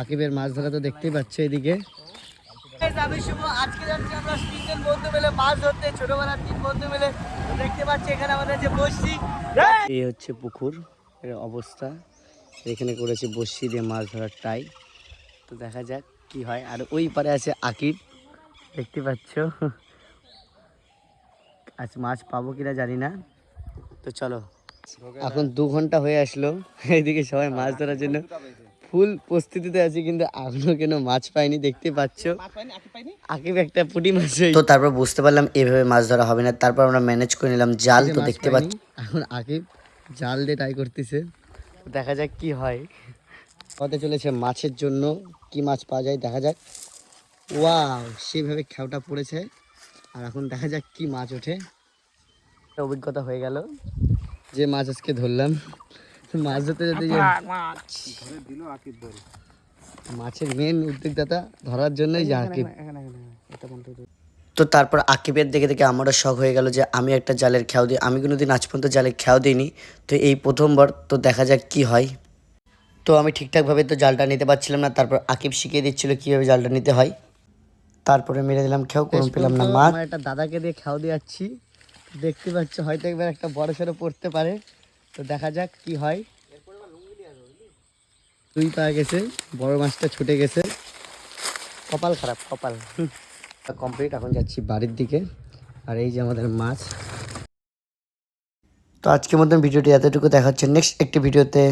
আকিবের মাছ ধরা তো দেখতেই পাচ্ছ এদিকে। আমি শুভ, আজকে যাচ্ছি আমরা 3 বন্ধু মিলে মাছ ধরতে, ছোটবেলার 3 বন্ধু মিলে। দেখতে পাচ্ছি এখানে আমাদের যে বসছি, এই হচ্ছে পুকুর এর অবস্থা। এখানে করেছে বসি দিয়ে মাছ ধরার টাই। তো দেখা যাক কি হয়। আর ওই পারে আছে আকিব, দেখতে পাচ্ছ। আজ মাছ পাবো কিনা জানি না। তো চলো, এখন 2 ঘন্টা হয়ে আসলো, এইদিকে সবাই মাছ ধরার জন্য ফুল প্রস্তুতিতে আছি, কিন্তু এখনো কেন মাছ পাইনি। দেখতে পাচ্ছ আকিব একটা পুঁটি মাছ। তো তারপর বুঝতে পারলাম এভাবে মাছ ধরা হবে না, তারপর আমরা ম্যানেজ করে নিলাম জাল। তো দেখতে পাচ্ছি এখন আকিব জাল দিয়ে ট্রাই করতেছে, দেখা যাক কি হয়। হতে চলেছে মাছের জন্য, কি মাছ পাওয়া যায় দেখা যাক। ওয়াও, সেইভাবে খেওটা পড়েছে। আর এখন দেখা যাক কি মাছ ওঠে। অভিজ্ঞতা হয়ে গেল যে মাছ আজকে ধরলাম। মাছ ধরতে যেতে মাছের মেন উদ্যোগদাতা ধরার জন্যই যে আকিব। তো তারপর আকিবের দেখে দেখে আমারও শখ হয়ে গেল যে আমি একটা জালের খেয়াও দিই। আমি কোনোদিন আজ পর্যন্ত জালের খেয়াও দিইনি, তো এই প্রথমবার। তো দেখা যাক কি হয়। তো আমি ঠিকঠাকভাবে তো জালটা নিতে পারছিলাম না, তারপর আকিব শিখিয়ে দিচ্ছিল কীভাবে জালটা নিতে হয়। তারপরে মেরে দিলাম খেয়াও, কোনো পেলাম না মাছ। আমার একটা দাদাকে দিয়ে খেয়াও দিয়ে যাচ্ছি, দেখতে পাচ্ছ হয়তো একবার একটা বড় সড়ো পড়তে পারে। তো দেখা যাক কি হয়। 2 পাওয়া গেছে, বড় মাছটা ছুটে গেছে। কপাল খারাপ, কপাল। কমপ্লিট, এখন যাচ্ছি বাড়ির দিকে। আর এই যে আমাদের মাছ। তো আজকের মতন ভিডিওটি এতটুকু, দেখা হচ্ছে নেক্সট একটি ভিডিওতে।